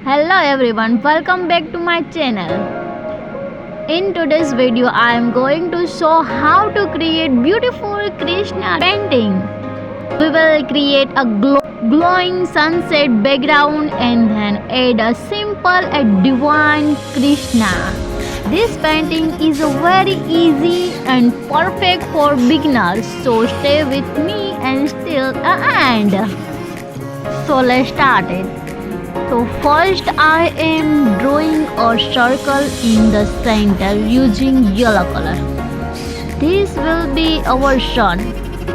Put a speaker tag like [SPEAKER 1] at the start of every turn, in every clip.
[SPEAKER 1] Hello everyone, welcome back to my channel. In today's video, I am going to show how to create beautiful Krishna painting. We will create a glowing sunset background and then add a simple and divine Krishna. This painting is very easy and perfect for beginners, so stay with me and till the end. So let's start it. So first I am drawing a circle in the center using yellow color. This will be our sun.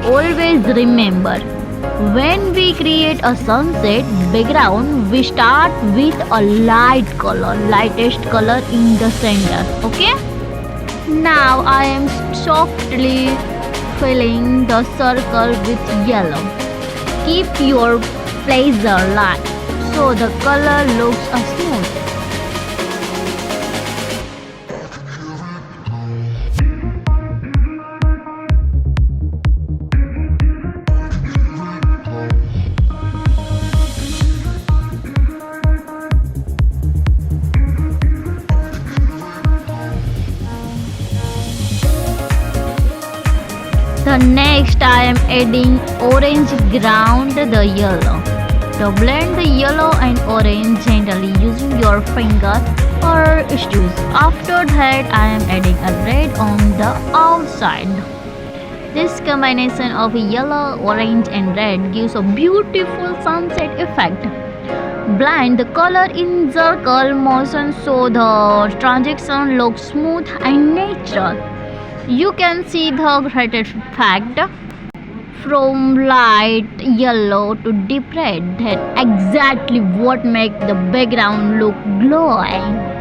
[SPEAKER 1] Always remember, when we create a sunset background, we start with a light color, lightest color in the center. Okay? Now I am softly filling the circle with yellow. Keep your pleasure light so the color looks smooth. The next I am adding orange ground the yellow. So blend the yellow and orange gently using your finger or tools. After that I am adding a red on the outside. This combination of yellow, orange and red gives a beautiful sunset effect. Blend the color in circle motion so the transition looks smooth and natural. You can see the greatest effect from light yellow to deep red. That's exactly what makes the background look glowing.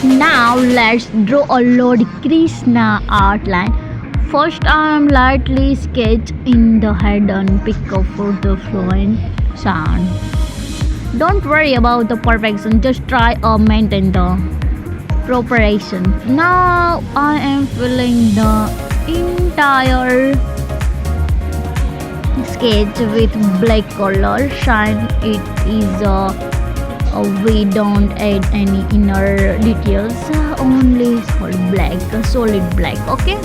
[SPEAKER 1] Now let's draw a Lord Krishna outline. First I am lightly sketch in the head and peacock for the flowing sound. Don't worry about the perfection, just try or maintain the proportion. Now I am filling the entire sketch with black color. Shine it is we don't add any inner details, only solid black. Okay.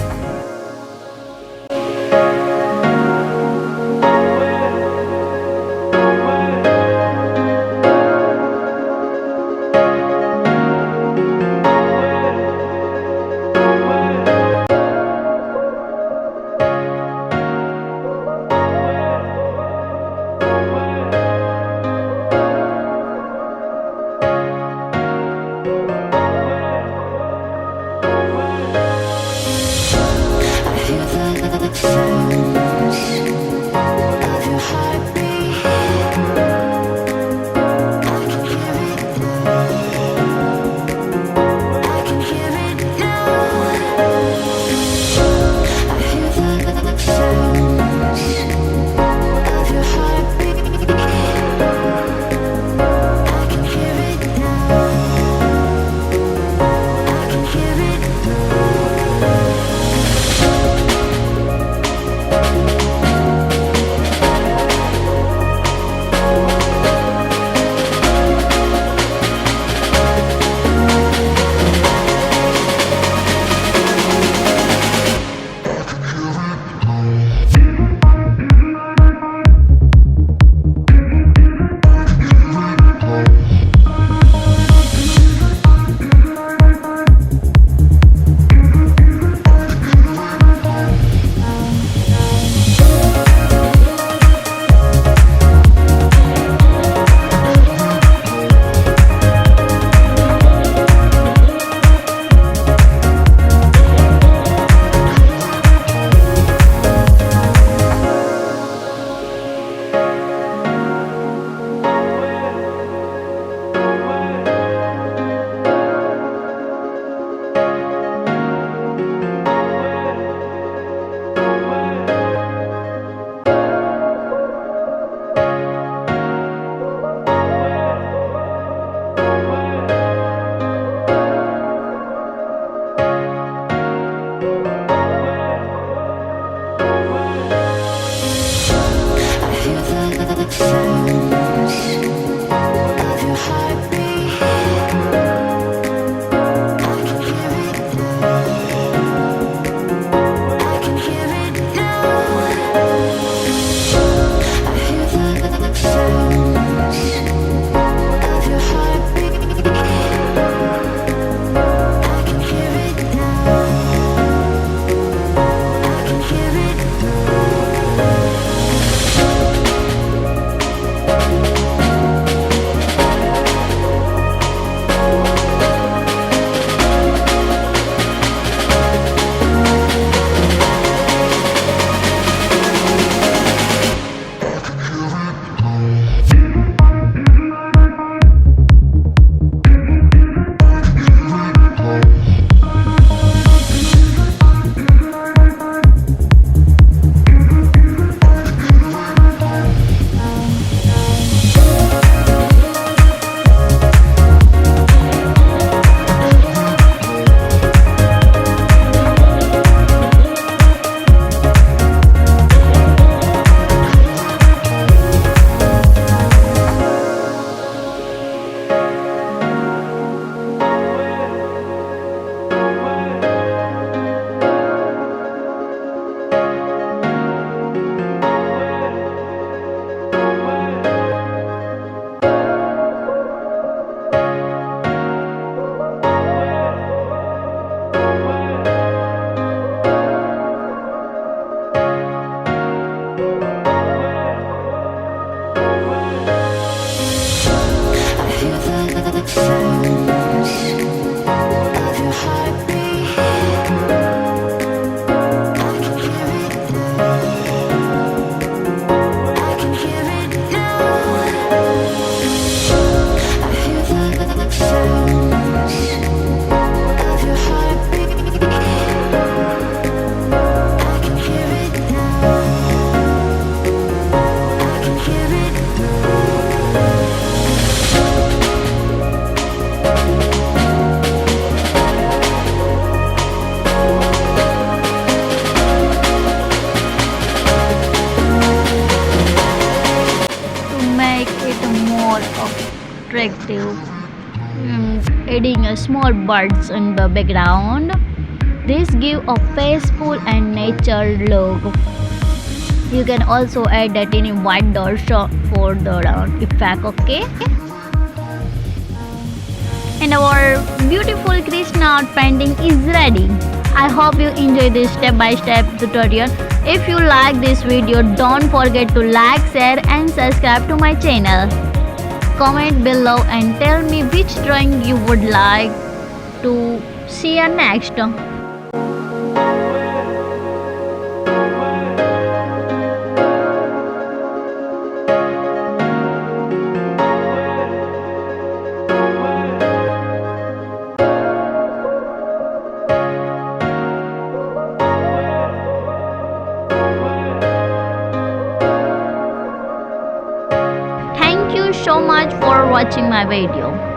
[SPEAKER 1] attractive. Adding a small birds in the background. This give a peaceful and nature look. You can also add a tiny white dots for the effect, okay? And our beautiful Krishna art painting is ready. I hope you enjoy this step-by-step tutorial. If you like this video, don't forget to like, share and subscribe to my channel. Comment below and tell me which drawing you would like to see next. Thank you so much for watching my video.